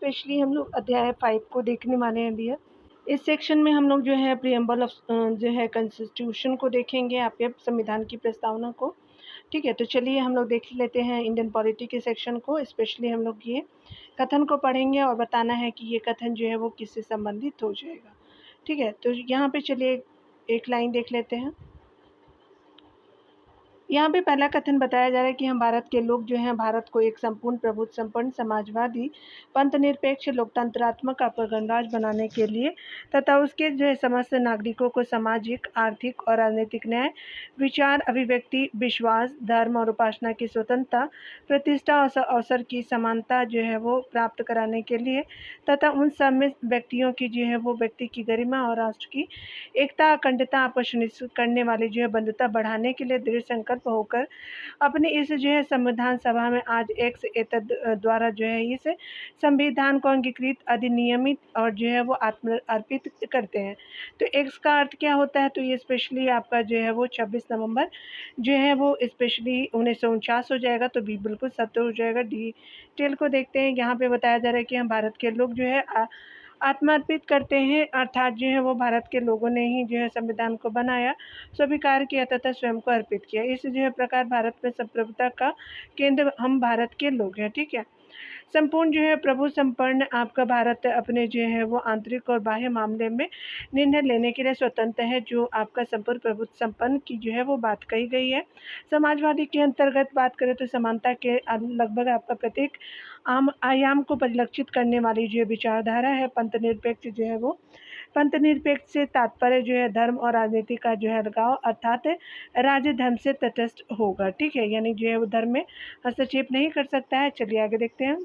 Specially हम लोग अध्याय 5 को देखने वाले हैं डियर। इस सेक्शन में हम लोग जो है प्रियम्बल ऑफ जो है कॉन्स्टिट्यूशन को देखेंगे, आपके संविधान की प्रस्तावना को। ठीक है, तो चलिए हम लोग देख लेते हैं इंडियन पॉलिटी के सेक्शन को। स्पेशली हम लोग ये कथन को पढ़ेंगे और बताना है कि ये कथन जो है वो किससे संबंधित हो जाएगा। ठीक है, तो यहाँ पे चलिए एक लाइन देख लेते हैं। यहाँ पे पहला कथन बताया जा रहा है कि हम भारत के लोग जो हैं भारत को एक संपूर्ण प्रभुत्व संपन्न समाजवादी पंथ निरपेक्ष लोकतंत्रात्मक गणराज्य बनाने के लिए तथा उसके जो है समस्त नागरिकों को सामाजिक आर्थिक और राजनीतिक न्याय विचार अभिव्यक्ति विश्वास धर्म और उपासना की स्वतंत्रता प्रतिष्ठा और अवसर की समानता जो है वो प्राप्त कराने के लिए तथा उन सब में व्यक्तियों की जो है वो व्यक्ति की गरिमा और राष्ट्र की एकता अखंडता आपको सुनिश्चित करने वाली जो है बंधुता बढ़ाने के लिए दृढ़ संकल्प होकर अपने इस जो है संविधान सभा में आज एक्स एतद द्वारा जो है इस संविधान को अंगीकृत अधिनियमित और जो है वो आत्म अर्पित करते हैं। तो एक्स का अर्थ क्या होता है? तो ये स्पेशली आपका जो है वो 26 नवंबर जो है वो स्पेशली 1949 हो जाएगा। तो बी बिल्कुल सत्य हो जाएगा। डिटेल को देखते हैं। यहाँ पे बताया जा रहा है कि हम भारत के लोग जो है आत्मार्पित करते हैं, अर्थात जो है वो भारत के लोगों ने ही जो है संविधान को बनाया, स्वीकार किया तथा स्वयं को अर्पित किया। इस जो है प्रकार भारत में संप्रभुता का केंद्र हम भारत के लोग हैं। ठीक है, संपूर्ण जो है प्रभु संपन्न आपका भारत अपने जो है वो आंतरिक और बाह्य मामले में निर्णय लेने के लिए स्वतंत्र है। जो आपका संपूर्ण प्रभु संपन्न की जो है वो बात कही गई है। समाजवादी के अंतर्गत बात करें तो समानता के लगभग आपका प्रत्येक आम आयाम को परिलक्षित करने वाली जो विचारधारा है। पंथ निरपेक्ष जो है वो पंथ निरपेक्ष से तात्पर्य जो है धर्म और राजनीति का जो है अलगाव, अर्थात राज्य धर्म से तटस्थ होगा। ठीक है, यानी जो है वो धर्म में हस्तक्षेप नहीं कर सकता है। चलिए आगे देखते हैं।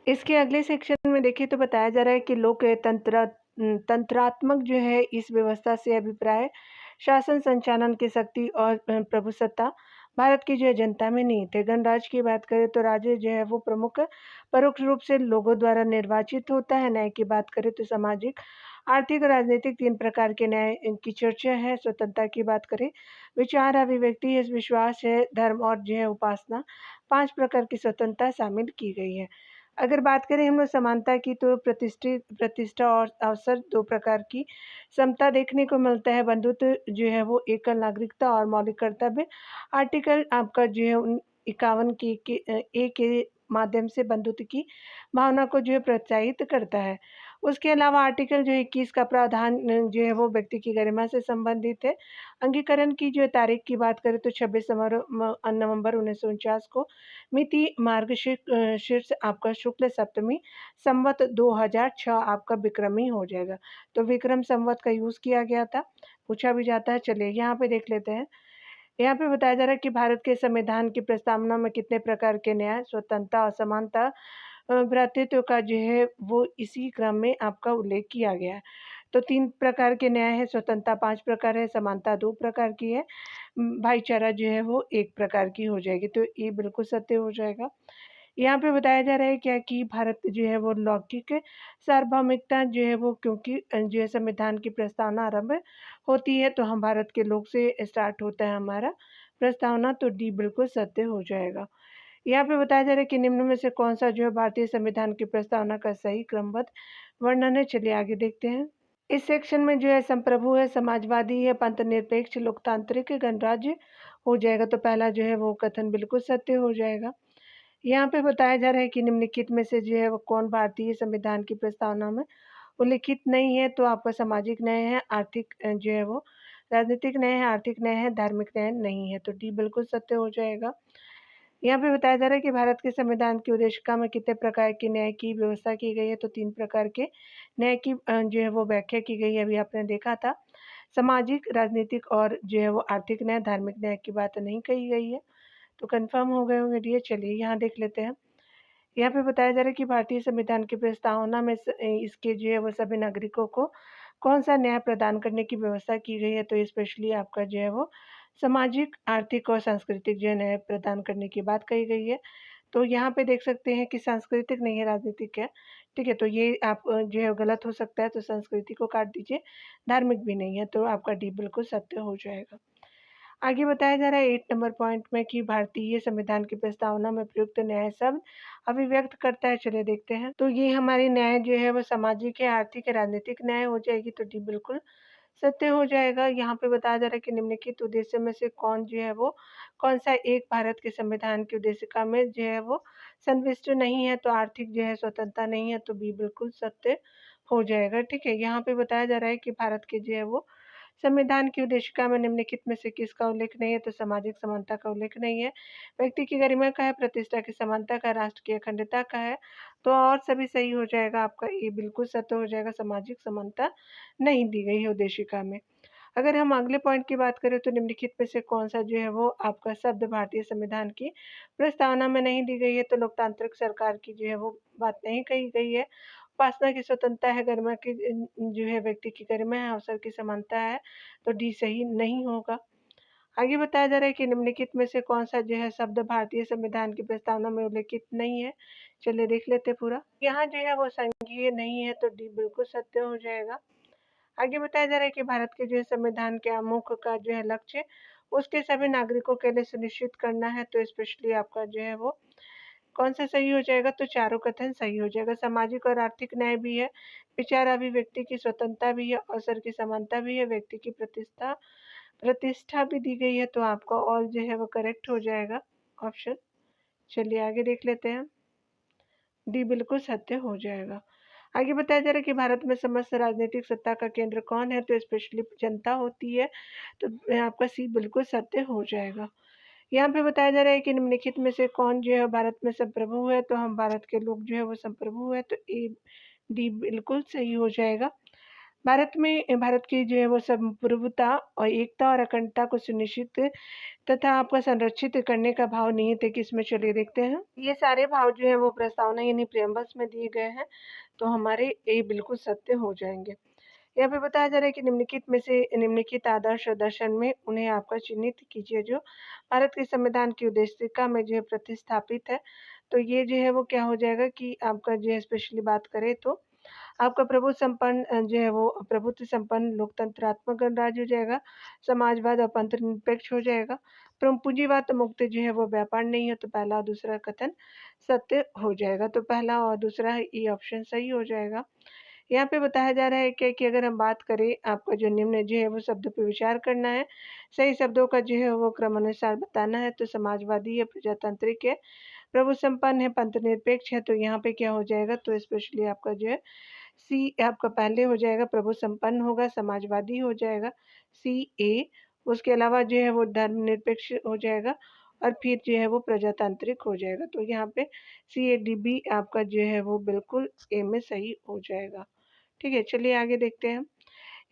इसके अगले सेक्शन में देखिए तो बताया जा रहा है कि लोक तंत्रात्मक जो है इस व्यवस्था से अभिप्राय शासन संचालन की शक्ति और प्रभुसत्ता भारत की जो है जनता में नहीं थे। गणराज्य की बात करें तो राज्य जो है वो प्रमुख परोक्ष रूप से लोगों द्वारा निर्वाचित होता है। न्याय की बात करें तो सामाजिक आर्थिक और राजनीतिक 3 प्रकार के न्याय की चर्चा है। स्वतंत्रता की बात करें विचार अभिव्यक्ति है, विश्वास है, धर्म और जो है उपासना 5 प्रकार की स्वतंत्रता शामिल की गई है। अगर बात करें हम लोग समानता की तो प्रतिष्ठा और अवसर 2 प्रकार की समता देखने को मिलता है। बंधुत्व जो है वो एकल नागरिकता और मौलिक कर्तव्य आर्टिकल आपका जो है 51 ए के माध्यम से बंधुत्व की भावना को जो है प्रोत्साहित करता है। उसके अलावा आर्टिकल जो 21 का प्रावधान जो है वो व्यक्ति की गरिमा से संबंधित है। अंगीकरण की जो तारीख की बात करें तो 26 नवंबर 1949 को मिति मार्गशीर्ष आपका शुक्ल सप्तमी संवत 2006 आपका विक्रमी हो जाएगा। तो विक्रम संवत का यूज़ किया गया था, पूछा भी जाता है। चलिए यहाँ पे देख लेते हैं। यहाँ पे बताया जा रहा है कि भारत के संविधान की प्रस्तावना में कितने प्रकार के न्याय स्वतंत्रता और समानता भ्रातृत्व का जो है वो इसी क्रम में आपका उल्लेख किया गया है। तो 3 प्रकार के न्याय है, स्वतंत्रता 5 प्रकार है, समानता 2 प्रकार की है, भाईचारा जो है वो 1 प्रकार की हो जाएगी। तो ये बिल्कुल सत्य हो जाएगा। यहाँ पे बताया जा रहा है क्या कि भारत जो है वो लौकिक सार्वभौमिकता जो है वो क्योंकि जो है संविधान की प्रस्तावना आरंभ होती है तो हम भारत के लोग से स्टार्ट होता है हमारा प्रस्तावना। तो डी बिल्कुल सत्य हो जाएगा। यहाँ पे बताया जा रहा है कि निम्न में से कौन सा जो है भारतीय संविधान की प्रस्तावना का सही क्रमबद्ध वर्णन है। चलिए आगे देखते हैं। इस सेक्शन में जो है संप्रभु है, समाजवादी है, पंथ निरपेक्ष लोकतांत्रिक गणराज्य हो जाएगा। तो पहला जो है वो कथन बिल्कुल सत्य हो जाएगा। यहाँ पे बताया जा रहा है कि निम्नलिखित में से जो है वो कौन भारतीय संविधान की प्रस्तावना में उल्लिखित नहीं है। तो आपका सामाजिक न्याय है, आर्थिक जो है वो राजनीतिक न्याय है, आर्थिक न्याय है, धार्मिक न्याय नहीं है। तो डी बिल्कुल सत्य हो जाएगा। यहाँ पे बताया जा रहा है कि भारत के संविधान की उद्देशिका में कितने प्रकार के न्याय की व्यवस्था की गई है। तो 3 प्रकार के न्याय की जो है वो व्याख्या की गई है, अभी आपने देखा था। सामाजिक, राजनीतिक और जो है वो आर्थिक न्याय, धार्मिक न्याय की बात नहीं कही गई है। तो कंफर्म हो गए होंगे डियर। चलिए यहाँ देख लेते हैं। यहाँ पे बताया जा रहा है कि भारतीय संविधान की प्रस्तावना में इसके जो है वो सभी नागरिकों को कौन सा न्याय प्रदान करने की व्यवस्था की गई है। तो स्पेशली आपका जो है वो सामाजिक, आर्थिक और सांस्कृतिक जो है न्याय प्रदान करने की बात कही गई है। तो यहाँ पे देख सकते हैं कि सांस्कृतिक नहीं है, राजनीतिक है। ठीक है, तो ये आप जो है गलत हो सकता है, तो संस्कृति को काट दीजिए। धार्मिक भी नहीं है, तो आपका डी बिल्कुल सत्य हो जाएगा। आगे बताया जा रहा है 8 नंबर पॉइंट में कि भारतीय संविधान की प्रस्तावना में प्रयुक्त न्याय शब्द अभिव्यक्त करता है। चलिए देखते हैं। तो ये हमारी न्याय जो है वो सामाजिक है, आर्थिक है, राजनीतिक न्याय हो जाएगी। तो डी बिल्कुल सत्य हो जाएगा। यहाँ पे बताया जा रहा है कि निम्नलिखित उद्देश्य में से कौन जो है वो कौन सा एक भारत के संविधान की उद्देशिका में जो है वो संविष्ट नहीं है। तो आर्थिक जो है स्वतंत्रता नहीं है। तो बी बिल्कुल सत्य हो जाएगा। ठीक है। यहाँ पे बताया जा रहा है कि भारत के जो है वो संविधान की उद्देशिका में निम्नलिखित में से किसका उल्लेख नहीं है। तो सामाजिक समानता का उल्लेख नहीं है, व्यक्ति की गरिमा का है, प्रतिष्ठा की समानता का, राष्ट्र की अखंडता का है। तो और सभी सही हो जाएगा। आपका ये बिल्कुल सत्य हो जाएगा, सामाजिक समानता नहीं दी गई है उद्देशिका में। अगर हम अगले पॉइंट की बात करें तो निम्नलिखित में से कौन सा जो है वो आपका शब्द भारतीय संविधान की प्रस्तावना में नहीं दी गई है। तो लोकतांत्रिक सरकार की जो है वो बात नहीं कही गई है। उपासना की स्वतंत्रता है, गरिमा की जो है व्यक्ति की गरिमा है, अवसर की समानता है। तो डी सही नहीं होगा। आगे बताया जा रहा है कि निम्नलिखित में से कौन सा जो है शब्द भारतीय संविधान की प्रस्तावना में उल्लेखित नहीं है। चलिए देख लेते पूरा। यहाँ जो है वो संघीय नहीं है। तो डी बिल्कुल सत्य हो जाएगा। आगे बताया जा रहा है कि भारत के जो है संविधान के आमुख का जो है लक्ष्य उसके सभी नागरिकों के लिए सुनिश्चित करना है। तो स्पेशली आपका जो है वो कौन सा सही हो जाएगा। तो चारों कथन सही हो जाएगा। सामाजिक और आर्थिक न्याय भी है, विचार अभिव्यक्ति की स्वतंत्रता भी है, अवसर की समानता भी है, व्यक्ति की प्रतिष्ठा प्रतिष्ठा भी दी गई है। तो आपका ऑल जो है वो करेक्ट हो जाएगा ऑप्शन। चलिए आगे देख लेते हैं। डी बिल्कुल सत्य हो जाएगा। आगे बताया जा रहा है कि भारत में समस्त राजनीतिक सत्ता का केंद्र कौन है। तो स्पेशली जनता होती है। तो आपका सी बिल्कुल सत्य हो जाएगा। यहाँ पे बताया जा रहा है कि निम्नलिखित में से कौन जो है भारत में संप्रभु है। तो हम भारत के लोग जो है वो संप्रभु है। तो ए डी बिल्कुल सही हो जाएगा। भारत की जो है वो संप्रभुता और एकता और अखंडता को सुनिश्चित तथा आपका संरक्षित करने का भाव निहित है किसमें। चलिए देखते हैं। ये सारे भाव जो है वो प्रस्तावना यानी प्रेम्बल्स में दिए गए हैं। तो हमारे ये बिल्कुल सत्य हो जाएंगे। यहाँ पे बताया जा रहा है कि निम्नलिखित में से निम्नलिखित आदर्श और दर्शन में उन्हें आपका चिन्हित कीजिए जो भारत के संविधान की उद्देशिका में जो है प्रतिस्थापित है। तो ये जो है वो क्या हो जाएगा कि आपका जो है स्पेशली बात करें तो आपका जो है वो प्रभुत्व संपन्न लोकतंत्रात्मक गणराज्य हो जाएगा। समाजवाद और पंथ निरपेक्ष हो जाएगा। पूंजीवाद तो मुक्त जो है वो व्यापार नहीं है। तो पहला और दूसरा कथन सत्य हो जाएगा। तो पहला और दूसरा ये ऑप्शन सही हो जाएगा। यहाँ पे बताया जा रहा है कि अगर हम बात करें आपका जो निम्न जो है वो शब्द पे विचार करना है, सही शब्दों का जो है वो क्रमानुसार बताना है। तो समाजवादी है, प्रजातांत्रिक है, प्रभु संपन्न है, पंथ निरपेक्ष है। तो यहाँ पे क्या हो जाएगा। तो स्पेशली आपका जो है सी आपका पहले हो जाएगा, प्रभु संपन्न होगा, समाजवादी हो जाएगा सी ए। उसके अलावा जो है वो धर्मनिरपेक्ष हो जाएगा और फिर जो है वो प्रजातांत्रिक हो जाएगा। तो यहाँ पे सी ए डी बी आपका जो है वो बिल्कुल ए में सही हो जाएगा। ठीक है। चलिए आगे देखते हैं।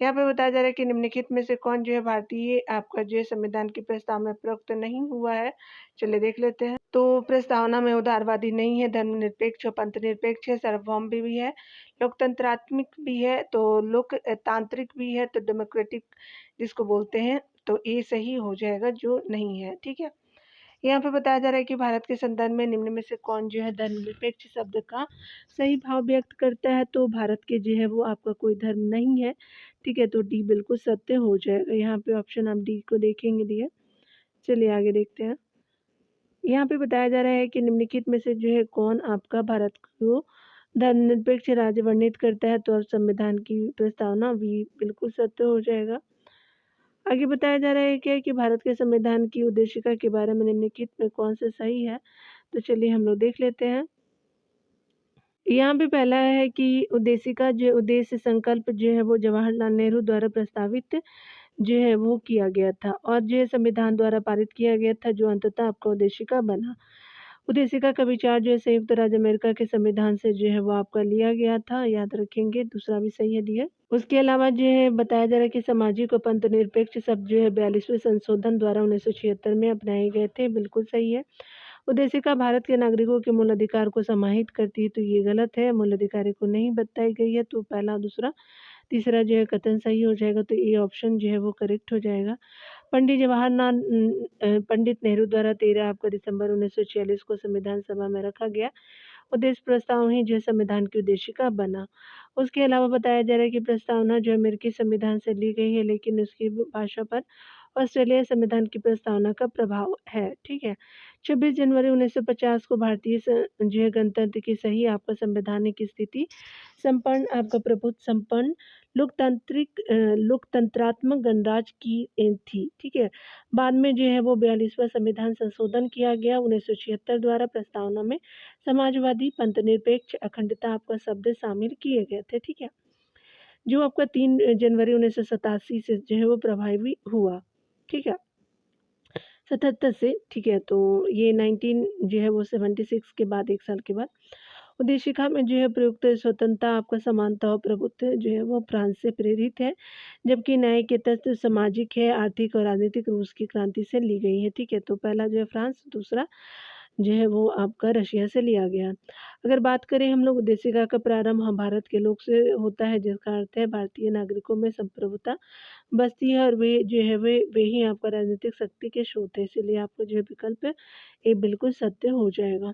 यहाँ पे बताया जा रहा है कि निम्नलिखित में से कौन जो है भारतीय आपका जो है संविधान की प्रस्ताव में प्रयुक्त नहीं हुआ है। चलिए देख लेते हैं। तो प्रस्तावना में उदारवादी नहीं है, धर्मनिरपेक्ष और पंथ निरपेक्ष है, सार्वभौम भी है, लोकतंत्रात्मक भी है, तो लोकतांत्रिक भी है, तो डेमोक्रेटिक जिसको बोलते हैं। तो ये सही हो जाएगा जो नहीं है। ठीक है। यहाँ पे बताया जा रहा है कि भारत के संदर्भ में निम्न में से कौन जो है धर्मनिरपेक्ष शब्द का सही भाव व्यक्त करता है। तो भारत के जो है वो आपका कोई धर्म नहीं है। ठीक है। तो डी बिल्कुल सत्य हो जाएगा। यहाँ पे ऑप्शन आप डी को देखेंगे दिए। चलिए आगे देखते हैं। यहाँ पे बताया जा रहा है कि निम्नलिखित में से जो है कौन आपका भारत को धर्मनिरपेक्ष राज्य वर्णित करता है। तो संविधान की प्रस्तावना भी बिल्कुल सत्य हो जाएगा। आगे बताया जा रहा है क्या कि भारत के संविधान की उद्देशिका के बारे में निम्नलिखित में कौन सा सही है। तो चलिए हम लोग देख लेते हैं। यहाँ पे पहला है कि उद्देशिका जो उद्देश्य संकल्प जो है वो जवाहरलाल नेहरू द्वारा प्रस्तावित जो है वो किया गया था और जो है संविधान द्वारा पारित किया गया था जो अंततः आपका उद्देशिका बना। उद्देशिका का विचार जो है संयुक्त राज्य अमेरिका के संविधान से जो है वो आपका लिया गया था, याद रखेंगे। दूसरा भी सही है दिया। उसके अलावा जो है बताया जा रहा है कि सामाजिक और पंथ निरपेक्ष शब्द जो है 42वें संशोधन द्वारा 1976 में अपनाए गए थे, बिल्कुल सही है। उद्देशिका भारत के नागरिकों के मूल अधिकार को समाहित करती है। तो ये गलत है, मूल अधिकारी को नहीं बताई गई है। तो पहला दूसरा तीसरा जो है कथन सही हो जाएगा। तो ये ऑप्शन जो है वो करेक्ट हो जाएगा। पंडित नेहरू द्वारा 13 आपका दिसंबर 1946 को संविधान सभा में रखा गया उद्देश्य प्रस्ताव ही जो संविधान की उद्देशिका बना। उसके अलावा बताया जा रहा है कि प्रस्तावना जो अमेरिकी संविधान से ली गई है लेकिन उसकी भाषा पर ऑस्ट्रेलिया संविधान की प्रस्तावना का प्रभाव है। ठीक है, 26 जनवरी 1950 को भारतीय जो है गणतंत्र की सही आपका संवैधानिक स्थिति संपन्न आपका प्रभुत्व संपन्न लोकतंत्रात्मक गणराज्य की थी। ठीक है, बाद में जो है वो 42वां संविधान संशोधन किया गया 1976 द्वारा। प्रस्तावना में समाजवादी पंथनिरपेक्ष अखंडता आपका शब्द शामिल किए गए थे। ठीक है, जो आपका 3 जनवरी 1987 से जो है वो प्रभावी हुआ। ठीक है, 77 से। ठीक है, तो ये 19 जो है वो 76 के बाद 1 साल के बाद उद्देशिका में जो है प्रयुक्त स्वतंत्रता आपका समानता और प्रभुत्व जो है वो फ्रांस से प्रेरित है, जबकि न्याय के तत्व सामाजिक है, आर्थिक और राजनीतिक रूस की क्रांति से ली गई है। ठीक है, तो पहला जो है फ्रांस, दूसरा जो है वो आपका रशिया से लिया गया। अगर बात करें हम लोग उद्देशिका का प्रारंभ हम भारत के लोग से होता है, जिसका अर्थ है भारतीय नागरिकों में संप्रभुता बसती है और वे जो है वे ही आपका राजनीतिक शक्ति के स्रोत है, इसीलिए आपको जो है विकल्प ये बिल्कुल सत्य हो जाएगा।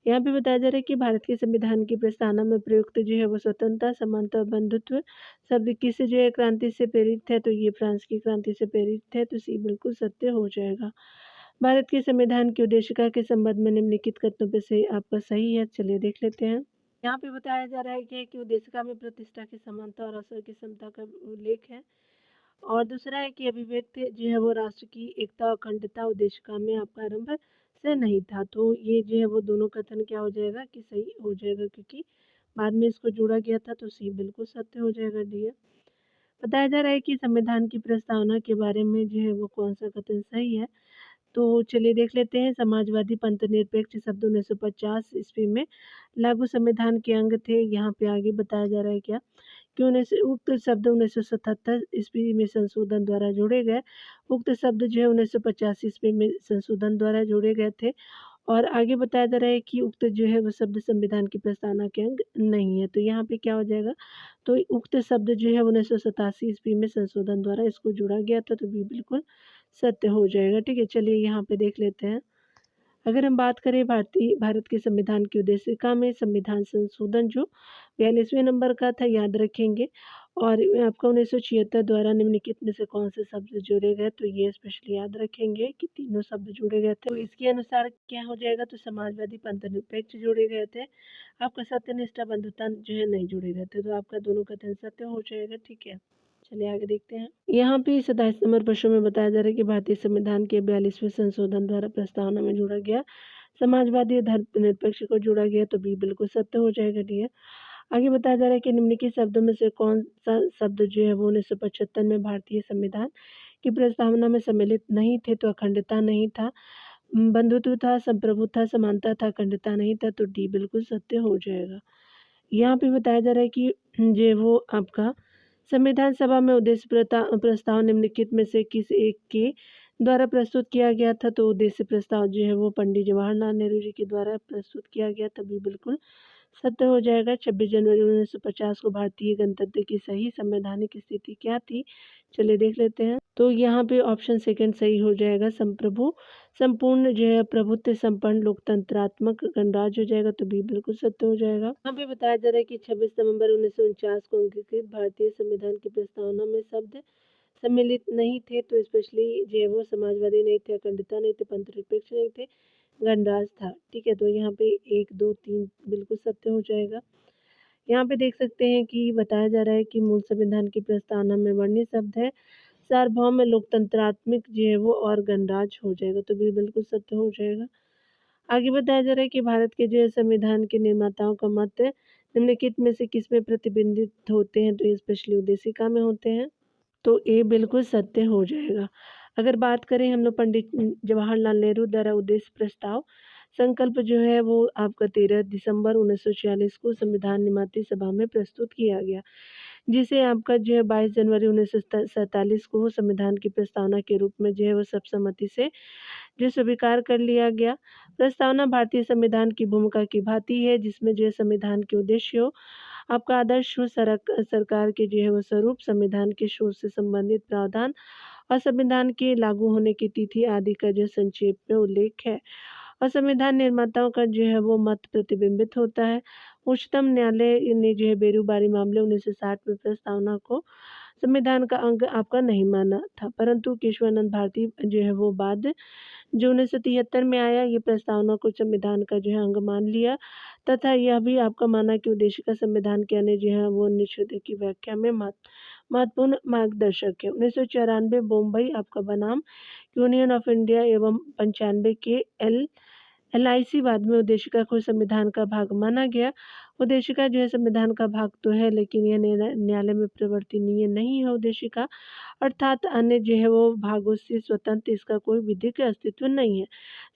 यहाँ पे बताया जा रहा है कि भारत के संविधान की प्रस्तावना में प्रयुक्त जो है वो स्वतंत्रता समानता और बंधुत्व शब्द किससे जो है क्रांति से प्रेरित है, तो ये फ्रांस की क्रांति से प्रेरित है, तो सी बिल्कुल सत्य हो जाएगा। भारत के संविधान की उद्देशिका के संबंध में निम्नलिखित कथनों पे से आपका सही है, चलिए देख लेते हैं। यहाँ पे बताया जा रहा है कि उद्देशिका में प्रतिष्ठा की समानता और अवसर की समता का उल्लेख है, और दूसरा है कि अभिव्यक्ति जो है वो राष्ट्र की एकता और अखंडता उद्देशिका में आपका आरंभ से नहीं था, तो ये जो है वो दोनों कथन क्या हो जाएगा कि सही हो जाएगा, क्योंकि बाद में इसको जोड़ा गया था, तो सी बिल्कुल सत्य हो जाएगा। डी बताया जा रहा है कि संविधान की प्रस्तावना के बारे में जो है वो कौन सा कथन सही है, तो चलिए देख लेते हैं। समाजवादी पंथ निरपेक्ष शब्द 1950 ईस्वी में लागू संविधान के अंग थे। यहाँ पे आगे बताया जा रहा है क्या कि उक्त शब्द 1977 ईस्वी में संशोधन द्वारा जोड़े गए। उक्त शब्द जो है 1950 ईस्वी में संशोधन द्वारा जोड़े गए थे, और आगे बताया जा रहा है कि उक्त जो है वो शब्द संविधान की प्रस्तावना के अंग नहीं है, तो यहाँ पे क्या हो जाएगा, तो उक्त शब्द जो है 1987 ईस्वी में संशोधन द्वारा इसको जोड़ा गया था, तो भी बिल्कुल सत्य हो जाएगा। ठीक है, चलिए यहाँ पे देख लेते हैं। अगर हम बात करें भारत के संविधान की उद्देशिका में संविधान संशोधन जो 42वें नंबर का था, याद रखेंगे, और आपका 1976 द्वारा निम्नलिखित में से कौन से शब्द जोड़े गए, तो ये स्पेशली याद रखेंगे कि तीनों शब्द जोड़े गए थे, तो इसके अनुसार क्या हो जाएगा, तो समाजवादी पंथनिरपेक्ष जोड़े गए थे, आपका सत्यनिष्ठा बंधुता जो है नहीं जोड़े गए थे, तो आपका दोनों कथन सत्य हो जाएगा। ठीक है, चलिए आगे देखते हैं। यहाँ पे 27 नंबर प्रश्न में बताया जा रहा है कि भारतीय संविधान के 42वें संशोधन द्वारा प्रस्तावना में जोड़ा गया समाजवादी धर्मनिरपेक्ष को जोड़ा गया, तो बी बिल्कुल सत्य हो जाएगा। डी आगे बताया जा रहा है कि निम्नलिखित शब्दों में से कौन सा शब्द जो है वो 1975 में भारतीय संविधान की प्रस्तावना में सम्मिलित नहीं थे, तो अखंडता नहीं था, बंधुत्व था, संप्रभु था, समानता था, अखंडता नहीं था, तो डी बिल्कुल सत्य हो जाएगा। यहाँ पे बताया जा रहा है कि जो वो आपका संविधान सभा में उद्देश्य प्रस्ताव निम्नलिखित में से किस एक के द्वारा प्रस्तुत किया गया था, तो उद्देश्य प्रस्ताव जो है वो पंडित जवाहरलाल नेहरू जी के द्वारा प्रस्तुत किया गया, तभी बिल्कुल सत्य हो जाएगा। 26 जनवरी 1950 को भारतीय गणतंत्र की सही संवैधानिक स्थिति क्या थी, चलिए देख लेते हैं। तो यहाँ पे ऑप्शन सेकंड सही हो जाएगा, संप्रभु संपूर्ण जो है प्रभुत्व संपन्न लोकतंत्रात्मक गणराज्य हो जाएगा, तो बी बिल्कुल सत्य हो जाएगा। यहाँ पे बताया जा रहा है कि 26 नवंबर 1949 को अंगीकृत भारतीय संविधान की प्रस्तावना में शब्द सम्मिलित नहीं थे, तो स्पेशली जो है वो समाजवादी नहीं थे, अखंडता नहीं थे, पंथनिरपेक्ष नहीं थे, गणराज था। ठीक है, तो यहाँ पे 1 2 3 बिल्कुल सत्य हो जाएगा। यहाँ पे देख सकते हैं कि बताया जा रहा है कि मूल संविधान की प्रस्तावना में वर्णित शब्द है सार्वभौम लोकतंत्रात्मक जो है वो और गणराज हो जाएगा, तो भी बिल्कुल सत्य हो जाएगा। आगे बताया जा रहा है कि भारत के जो है संविधान के निर्माताओं का मत निम्नलिखित में से किसमें प्रतिबिंबित होते हैं, तो ये स्पेशली उद्देशिका में होते हैं, तो ये बिल्कुल सत्य हो जाएगा। अगर बात करें हम लोग पंडित जवाहरलाल नेहरू द्वारा उद्देश्य प्रस्ताव संकल्प जो है वो आपका 13 दिसंबर 1946 को संविधान निर्माती सभा में प्रस्तुत किया गया, जिसे आपका जो है 22 जनवरी 1947 को संविधान की प्रस्तावना के रूप में जो है वो सर्वसम्मति से जो स्वीकार कर लिया गया। प्रस्तावना भारतीय संविधान की भूमिका की भांति है, जिसमें जो है संविधान के उद्देश्य हो आपका आदर्श हो सरकार के जो है वो स्वरूप, संविधान के शोध से संबंधित प्रावधान और संविधान के लागू होने की तिथि आदि का जो संक्षेप में उल्लेख है, और संविधान निर्माताओं का जो है वो मत प्रतिबिंबित होता है। उच्चतम न्यायालय ने जो है बेरूबारी मामले 1960 में प्रस्तावना को संविधान का अंग आपका नहीं माना था, परंतु केशवानंद भारती जो है वो बाद जो 1973 में आया, ये प्रस्तावना को संविधान का जो है अंग मान लिया तथा यह भी आपका माना कि उद्देश्य का संविधान के अन्य जो है वो निषेध की व्याख्या में महत्वपूर्ण मार्गदर्शक है। 1994 बम्बई आपका बनाम यूनियन ऑफ इंडिया एवं 95 के LIC बाद में उद्देशिका को संविधान का भाग माना गया। उद्देशिका जो है संविधान का भाग तो है, लेकिन यह न्यायालय में परिवर्तनीय नहीं है। उद्देशिका अर्थात अन्य जो है वो भागों से स्वतंत्र इसका कोई विधिक अस्तित्व नहीं है।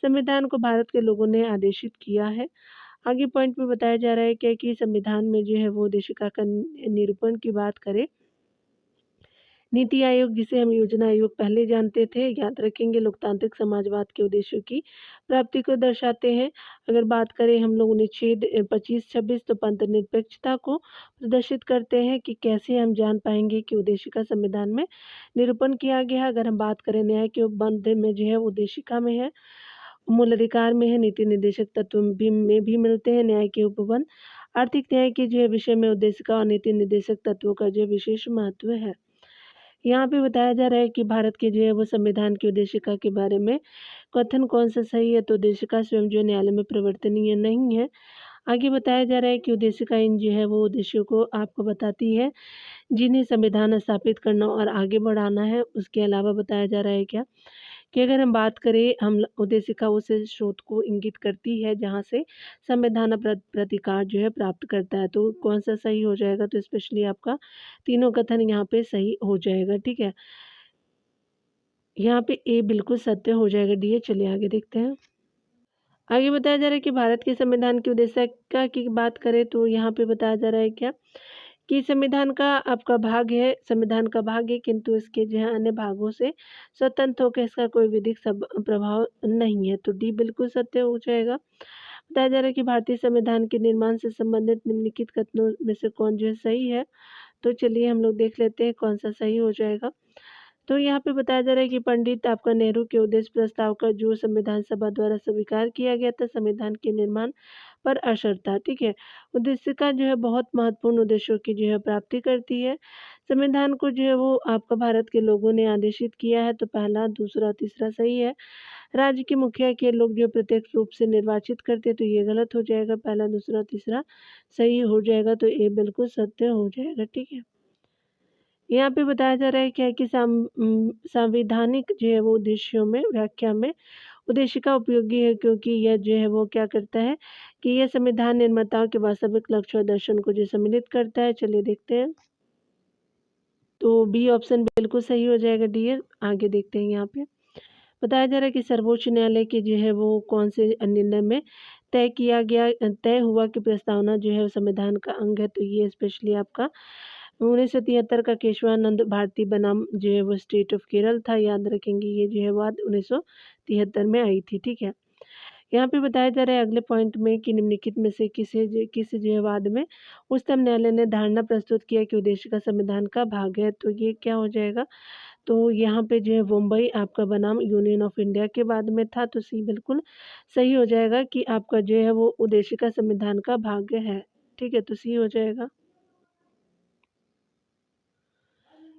संविधान को भारत के लोगों ने आदेशित किया है। आगे पॉइंट में बताया जा रहा है क्या कि संविधान में जो है वो उद्देशिका का निरूपण की बात करें, नीति आयोग जिसे हम योजना आयोग पहले जानते थे, याद रखेंगे, लोकतांत्रिक समाजवाद के उद्देश्यों की प्राप्ति को दर्शाते हैं। अगर बात करें हम लोग अनुच्छेद 25-26 तो पंथ निरपेक्षता को प्रदर्शित करते हैं कि कैसे हम जान पाएंगे कि उद्देशिका संविधान में निरूपण किया गया है। अगर हम बात करें न्याय के उपबंध में जो है उद्देशिका में है, मूल अधिकार में है, नीति निर्देशक तत्व में भी मिलते हैं न्याय के उपबंध। आर्थिक न्याय के जो है विषय में उद्देशिका और नीति निर्देशक तत्वों का जो विशेष महत्व है। यहाँ पे बताया जा रहा है कि भारत के जो है वो संविधान की उद्देशिका के बारे में कथन कौन सा सही है, तो उद्देशिका स्वयं जो न्यायालय में परिवर्तनीय नहीं है। आगे बताया जा रहा है कि उद्देशिका इन जो है वो उद्देश्यों को आपको बताती है जिन्हें संविधान स्थापित करना और आगे बढ़ाना है। उसके अलावा बताया जा रहा है क्या कि अगर हम बात करें हम उद्देशिका उस स्रोत को इंगित करती है जहाँ से संविधान प्रतिकार जो है प्राप्त करता है, तो कौन सा सही हो जाएगा, तो स्पेशली आपका तीनों कथन यहाँ पे सही हो जाएगा। ठीक है, यहाँ पे ए बिल्कुल सत्य हो जाएगा, डी। चलिए आगे देखते हैं। आगे बताया जा रहा है कि भारत के संविधान की उद्देशिका की बात करें तो यहाँ पे बताया जा रहा है क्या कि संविधान का आपका भाग है, संविधान का भाग है, किंतु इसके जो है अन्य भागों से स्वतंत्र होकर इसका कोई विधिक प्रभाव नहीं है, तो डी बिल्कुल सत्य हो जाएगा। बताया जा रहा है कि भारतीय संविधान के निर्माण से संबंधित निम्नलिखित कथनों में से कौन जो है सही है, तो चलिए हम लोग देख लेते हैं कौन सा सही हो जाएगा। तो यहाँ पे बताया जा रहा है कि पंडित आपका नेहरू के उद्देश्य प्रस्ताव का जो संविधान सभा द्वारा स्वीकार किया गया था संविधान के निर्माण पर असर था। ठीक है, उद्देशिका जो है बहुत महत्वपूर्ण उद्देश्यों की जो है प्राप्ति करती है। संविधान को जो है वो आपका भारत के लोगों ने आदेशित किया है, तो पहला, दूसरा, तीसरा सही है। राज्य के मुखिया के लोग जो प्रत्यक्ष रूप से निर्वाचित करते, तो ये गलत हो जाएगा, पहला, दूसरा, तीसरा सही हो जाएगा, तो ये बिल्कुल सत्य हो जाएगा। ठीक है, यहाँ पे बताया जा रहा है क्या कि संवैधानिक जो है वो उद्देश्यों में व्याख्या में उद्देशिका उपयोगी है, क्योंकि यह जो है वो क्या करता है कि यह संविधान निर्माताओं के वास्तविक लक्ष्य और दर्शन को जो सम्मिलित करता है। चलिए देखते हैं, तो बी ऑप्शन बिल्कुल सही हो जाएगा, डी। आगे देखते हैं। यहाँ पे बताया जा रहा है कि सर्वोच्च न्यायालय के जो है वो कौन से निर्णय में तय हुआ कि प्रस्तावना जो है संविधान का अंग है, तो ये स्पेशली आपका 1973 का केशवानंद भारती बनाम जो है वो स्टेट ऑफ केरल था, याद रखेंगे, ये जो है वाद 1973 में आई थी। ठीक है, यहाँ पे बताया जा रहा है अगले पॉइंट में कि निम्नलिखित में से किस जो है वाद में उच्चतम न्यायालय ने धारणा प्रस्तुत किया कि उद्देश्य का संविधान का भाग है, तो ये क्या हो जाएगा, तो यहाँ पे जो है मुंबई आपका बनाम यूनियन ऑफ इंडिया के बाद में था, तो सी बिल्कुल सही हो जाएगा कि आपका जो है वो उद्देश्य का संविधान का भाग है। ठीक है, तो सी हो जाएगा।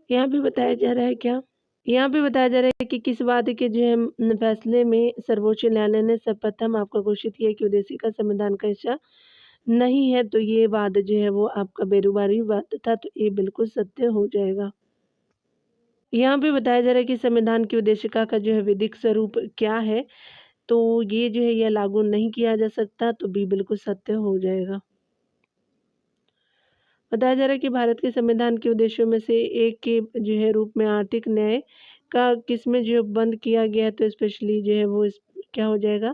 यहाँ पे बताया जा रहा है क्या, यहाँ पे बताया जा रहा है कि किस वाद के जो है फैसले में सर्वोच्च न्यायालय ने सर्वप्रथम आपका घोषित किया कि उद्देश्य का संविधान का हिस्सा नहीं है, तो ये वाद जो है वो आपका बेरुबारी वाद था, तो ये बिल्कुल सत्य हो जाएगा। यहाँ पे बताया जा रहा है कि संविधान की उद्देशिका का जो है विधिक स्वरूप क्या है, तो ये जो है यह लागू नहीं किया जा सकता, तो बी बिल्कुल सत्य हो जाएगा। बताया जा रहा है कि भारत के संविधान के उद्देश्यों में से एक के जो है रूप में आर्थिक न्याय का किसमें जो बंद किया गया है, तो स्पेशली जो है वो क्या हो जाएगा,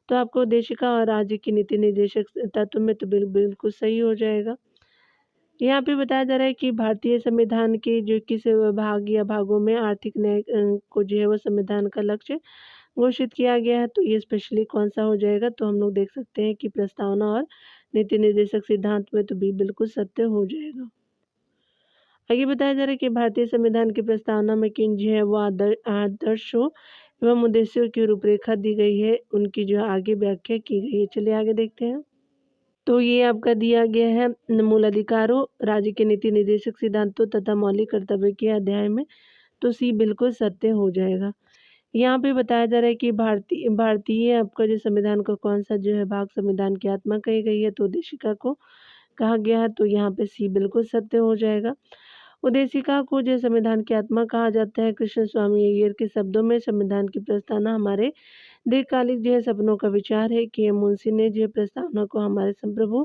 तो आपको उद्देशिका और राज्य की नीति निर्देशक तत्व में तो बिल्कुल सही हो जाएगा। यहाँ पे बताया जा रहा है कि भारतीय संविधान के जो किस भाग या भागों में आर्थिक न्याय को जो है वो संविधान का लक्ष्य घोषित किया गया है, तो ये स्पेशली कौन सा हो जाएगा, तो हम लोग देख सकते हैं कि प्रस्तावना और नीति निर्देशक सिद्धांत में, तो भी बिल्कुल सत्य हो जाएगा। आगे बताया जा रहा है कि भारतीय संविधान की प्रस्तावना में किन जो है वो आदर्शों एवं उद्देश्यों की रूपरेखा दी गई है, उनकी जो आगे व्याख्या की गई है। चलिए आगे देखते हैं। तो ये आपका दिया गया है मूल अधिकारों, राज्य के नीति निर्देशक सिद्धांतों तथा मौलिक कर्तव्य के अध्याय में। तो सी बिल्कुल सत्य हो जाएगा। यहाँ पे बताया जा रहा है कि भारतीय भारतीय आपका जो संविधान का कौन सा जो है भाग संविधान की आत्मा कही गई है, तो उद्देशिका को कहा गया है। तो यहाँ पे सी बिल्कुल सत्य हो जाएगा। उद्देशिका को जो संविधान की आत्मा कहा जाता है। कृष्ण स्वामी अय्यर के शब्दों में संविधान की प्रस्तावना हमारे दीर्घकालिक जो है सपनों का विचार है। कि मुंशी ने जो है प्रस्तावना को हमारे संप्रभु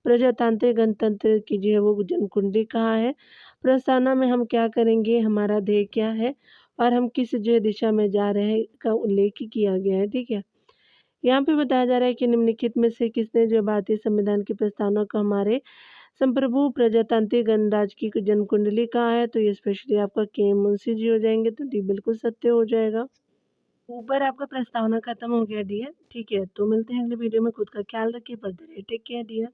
प्रजातांत्रिक गणतंत्र की जो है वो जनकुंडली कहा है। प्रस्तावना में हम क्या करेंगे, हमारा ध्येय क्या है और हम किस जो है दिशा में जा रहे हैं का उल्लेख किया गया है। ठीक है, यहाँ पे बताया जा रहा है कि निम्नलिखित में से किसने जो भारतीय संविधान की प्रस्तावना को हमारे संप्रभु प्रजातांत्रिक गणराज्य की जनकुंडली कहा है। तो ये स्पेशली आपका के मुंशी जी हो जाएंगे। तो डी बिल्कुल सत्य हो जाएगा। ऊपर आपका प्रस्तावना खत्म हो गया डियर। ठीक है, तो मिलते हैं अगले वीडियो में। खुद का ख्याल रखिए, पढ़ते रहिए। Take care dear.